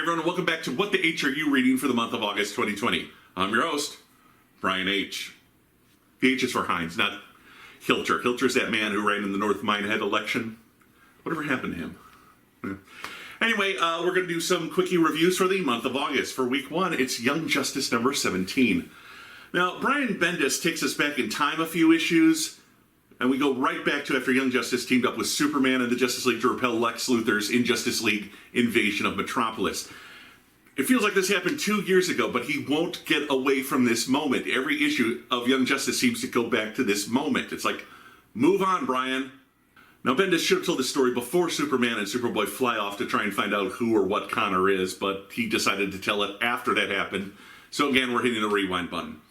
everyone, and welcome back to What the H Are You Reading for the month of August 2020. I'm your host, Brian H. The H is for Heinz, not Hilter. Hilter's that man who ran in the North Minehead election. Whatever happened to him? Anyway, we're going to do some quickie reviews for the month of August. For week 1, it's Young Justice number 17. Now, Brian Bendis takes us back in time a few issues, and we go right back to after Young Justice teamed up with Superman and the Justice League to repel Lex Luthor's Injustice League invasion of Metropolis. It feels like this happened 2 years ago, but he won't get away from this moment. Every issue of Young Justice seems to go back to this moment. It's like, move on, Brian. Now, Bendis should have told this story before Superman and Superboy fly off to try and find out who or what Connor is, but he decided to tell it after that happened. So again, we're hitting the rewind button.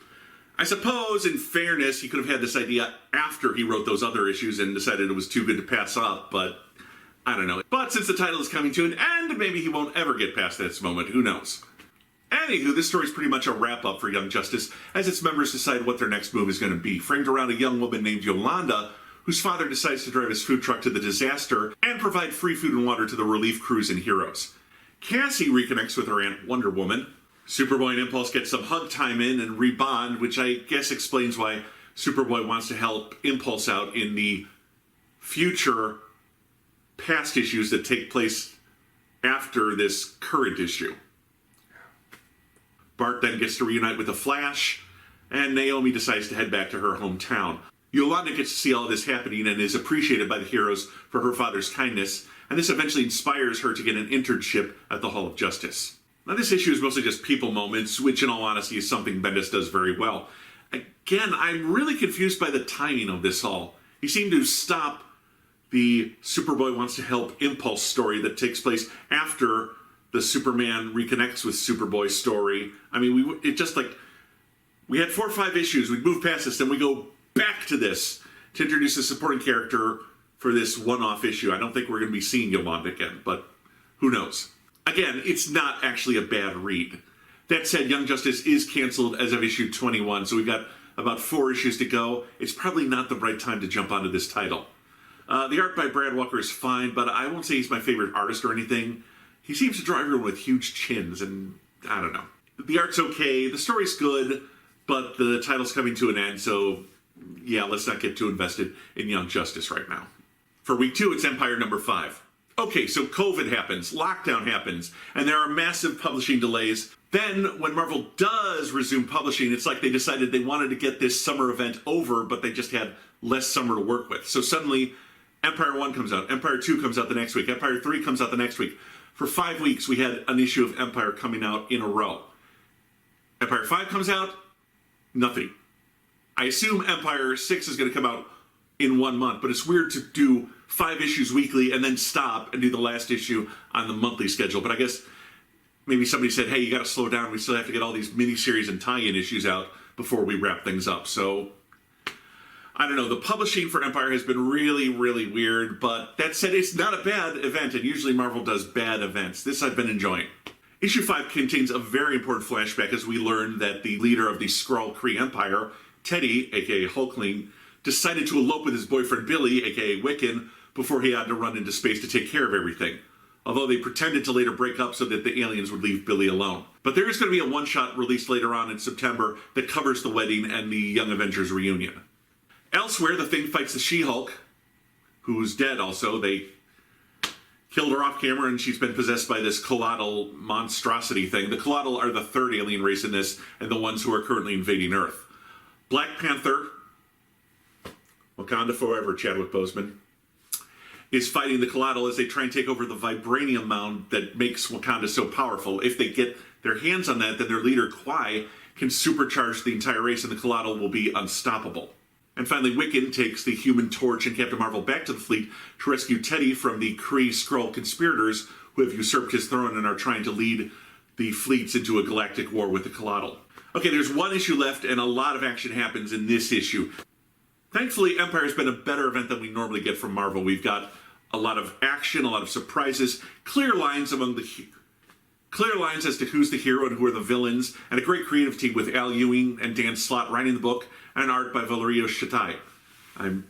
I suppose, in fairness, he could have had this idea after he wrote those other issues and decided it was too good to pass up, but I don't know. But since the title is coming to an end, maybe he won't ever get past this moment. Who knows? Anywho, this story is pretty much a wrap-up for Young Justice as its members decide what their next move is going to be, framed around a young woman named Yolanda, whose father decides to drive his food truck to the disaster and provide free food and water to the relief crews and heroes. Cassie reconnects with her aunt Wonder Woman. Superboy and Impulse get some hug time in and rebond, which I guess explains why Superboy wants to help Impulse out in the future past issues that take place after this current issue. Bart then gets to reunite with the Flash, and Naomi decides to head back to her hometown. Yolanda gets to see all this happening and is appreciated by the heroes for her father's kindness, and this eventually inspires her to get an internship at the Hall of Justice. Now, this issue is mostly just people moments, which in all honesty is something Bendis does very well. Again, I'm really confused by the timing of this all. He seemed to stop the Superboy wants to help Impulse story that takes place after the Superman reconnects with Superboy story. I mean, we had 4 or 5 issues, we'd move past this, then we go back to this to introduce a supporting character for this one-off issue. I don't think we're going to be seeing Yolanda again, but who knows? Again, it's not actually a bad read. That said, Young Justice is canceled as of issue 21, so we've got about 4 issues to go. It's probably not the right time to jump onto this title. The art by Brad Walker is fine, but I won't say he's my favorite artist or anything. He seems to draw everyone with huge chins, and I don't know. The art's okay, the story's good, but the title's coming to an end, so yeah, let's not get too invested in Young Justice right now. For week 2, it's EMPYRE number 5. Okay, so COVID happens, lockdown happens, and there are massive publishing delays. Then, when Marvel does resume publishing, it's like they decided they wanted to get this summer event over, but they just had less summer to work with. So suddenly, EMPYRE 1 comes out, EMPYRE 2 comes out the next week, EMPYRE 3 comes out the next week. For 5 weeks, we had an issue of EMPYRE coming out in a row. EMPYRE 5 comes out, nothing. I assume EMPYRE 6 is going to come out in 1 month, but it's weird to do 5 issues weekly and then stop and do the last issue on the monthly schedule. But I guess maybe somebody said, hey, you got to slow down. We still have to get all these miniseries and tie-in issues out before we wrap things up. So, I don't know. The publishing for EMPYRE has been really, really weird. But that said, it's not a bad event, and usually Marvel does bad events. This I've been enjoying. Issue 5 contains a very important flashback as we learn that the leader of the Skrull Kree Empire, Teddy, a.k.a. Hulkling, decided to elope with his boyfriend Billy, a.k.a. Wiccan, before he had to run into space to take care of everything. Although they pretended to later break up so that the aliens would leave Billy alone. But there is going to be a one-shot released later on in September that covers the wedding and the Young Avengers reunion. Elsewhere, the Thing fights the She-Hulk, who's dead also. They killed her off camera and she's been possessed by this colloidal monstrosity thing. The colloidal are the 3rd alien race in this and the ones who are currently invading Earth. Black Panther, Wakanda Forever, Chadwick Boseman, is fighting the colloidal as they try and take over the vibranium mound that makes Wakanda so powerful. If they get their hands on that, then their leader, Kwai, can supercharge the entire race and the colloidal will be unstoppable. And finally, Wiccan takes the Human Torch and Captain Marvel back to the fleet to rescue Teddy from the Kree Skrull conspirators who have usurped his throne and are trying to lead the fleets into a galactic war with the colloidal. Okay, there's 1 issue left and a lot of action happens in this issue. Thankfully, EMPYRE has been a better event than we normally get from Marvel. We've got a lot of action, a lot of surprises, clear lines as to who's the hero and who are the villains, and a great creative team with Al Ewing and Dan Slott writing the book, and art by Valerio Shatai. I'm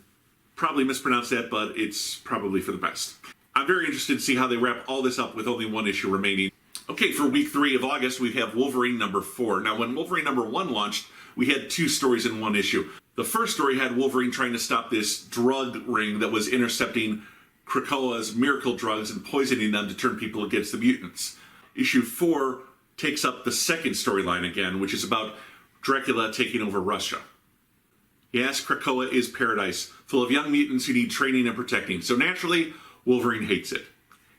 probably mispronounced that, but it's probably for the best. I'm very interested to see how they wrap all this up with only 1 issue remaining. Okay, for week 3 of August, we have Wolverine number 4. Now, when Wolverine number 1 launched, we had 2 stories in one issue. The first story had Wolverine trying to stop this drug ring that was intercepting Krakoa's miracle drugs and poisoning them to turn people against the mutants. Issue 4 takes up the second storyline again, which is about Dracula taking over Russia. Yes, Krakoa is paradise, full of young mutants who need training and protecting, so naturally, Wolverine hates it.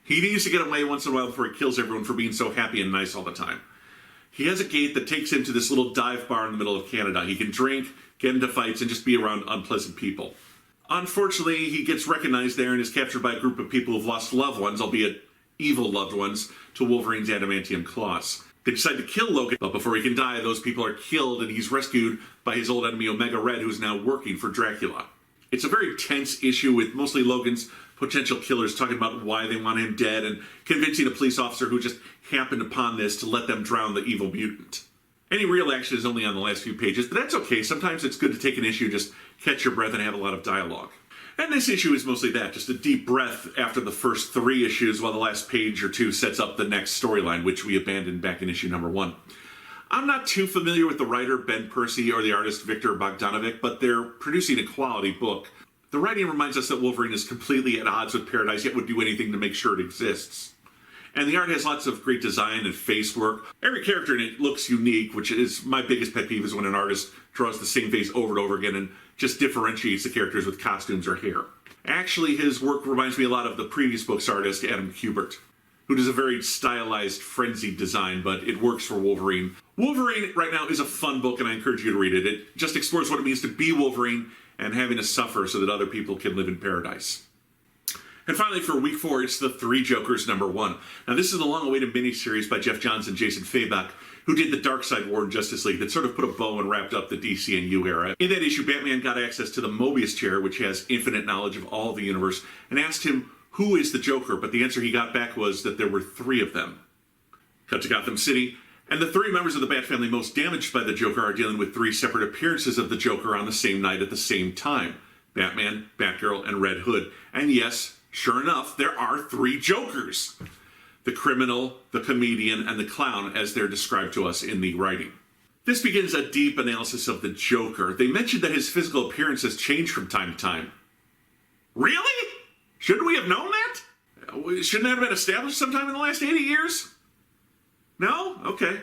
He needs to get away once in a while before he kills everyone for being so happy and nice all the time. He has a gate that takes him to this little dive bar in the middle of Canada. He can drink, get into fights, and just be around unpleasant people. Unfortunately, he gets recognized there and is captured by a group of people who've lost loved ones, albeit evil loved ones, to Wolverine's adamantium claws. They decide to kill Logan, but before he can die, those people are killed and he's rescued by his old enemy Omega Red, who's now working for Dracula. It's a very tense issue with mostly Logan's potential killers talking about why they want him dead and convincing a police officer who just happened upon this to let them drown the evil mutant. Any real action is only on the last few pages, but that's okay. Sometimes it's good to take an issue, just catch your breath and have a lot of dialogue. And this issue is mostly that, just a deep breath after the first 3 issues while the last page or 2 sets up the next storyline, which we abandoned back in issue number 1. I'm not too familiar with the writer Ben Percy or the artist Victor Bogdanovic, but they're producing a quality book. The writing reminds us that Wolverine is completely at odds with paradise, yet would do anything to make sure it exists. And the art has lots of great design and face work. Every character in it looks unique, which is my biggest pet peeve, is when an artist draws the same face over and over again and just differentiates the characters with costumes or hair. Actually, his work reminds me a lot of the previous book's artist, Adam Kubert, who does a very stylized, frenzied design, but it works for Wolverine. Wolverine right now is a fun book, and I encourage you to read it. It just explores what it means to be Wolverine and having to suffer so that other people can live in paradise. And finally, for week 4, it's The Three Jokers number 1. Now, this is the long-awaited miniseries by Jeff Johns and Jason Fabok, who did the Darkseid War in Justice League that sort of put a bow and wrapped up the DCNU era. In that issue, Batman got access to the Mobius chair, which has infinite knowledge of all of the universe, and asked him, who is the Joker? But the answer he got back was that there were 3 of them. Cut to Gotham City, and the 3 members of the Bat family most damaged by the Joker are dealing with 3 separate appearances of the Joker on the same night at the same time. Batman, Batgirl, and Red Hood. And yes, sure enough, there are 3 Jokers. The criminal, the comedian, and the clown, as they're described to us in the writing. This begins a deep analysis of the Joker. They mentioned that his physical appearance has changed from time to time. Really? Shouldn't we have known that? Shouldn't that have been established sometime in the last 80 years? No? Okay.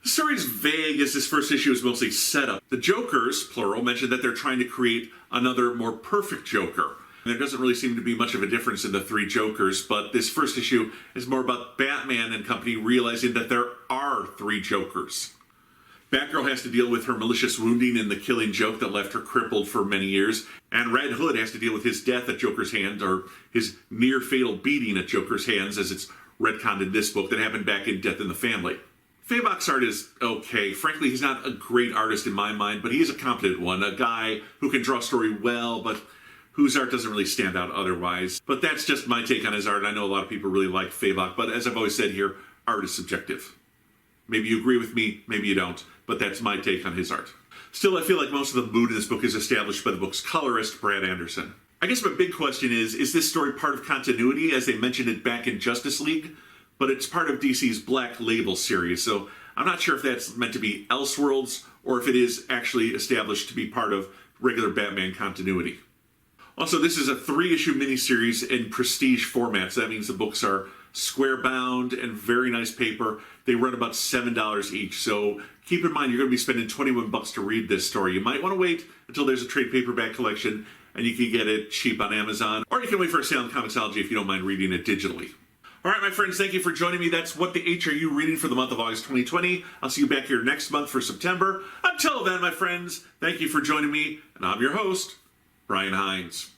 The story's vague as this first issue is mostly set up. The Jokers, plural, mentioned that they're trying to create another, more perfect Joker. There doesn't really seem to be much of a difference in the 3 Jokers, but this first issue is more about Batman and company realizing that there are 3 Jokers. Batgirl has to deal with her malicious wounding in the Killing Joke that left her crippled for many years, and Red Hood has to deal with his death at Joker's hand, or his near-fatal beating at Joker's hands, as it's retconned in this book, that happened back in Death in the Family. Fabok's art is okay. Frankly, he's not a great artist in my mind, but he is a competent one, a guy who can draw a story well, but whose art doesn't really stand out otherwise. But that's just my take on his art. I know a lot of people really like Fabok, but as I've always said here, art is subjective. Maybe you agree with me, maybe you don't, but that's my take on his art. Still, I feel like most of the mood in this book is established by the book's colorist, Brad Anderson. I guess my big question is this story part of continuity, as they mentioned it back in Justice League? But it's part of DC's Black Label series, so I'm not sure if that's meant to be Elseworlds, or if it is actually established to be part of regular Batman continuity. Also, this is a 3-issue miniseries in prestige format, so that means the books are square-bound and very nice paper. They run about $7 each, so keep in mind you're going to be spending $21 to read this story. You might want to wait until there's a trade paperback collection, and you can get it cheap on Amazon, or you can wait for a sale in Comixology if you don't mind reading it digitally. All right, my friends, thank you for joining me. That's What the H Are You Reading for the month of August 2020. I'll see you back here next month for September. Until then, my friends, thank you for joining me, and I'm your host, Brian Heinz.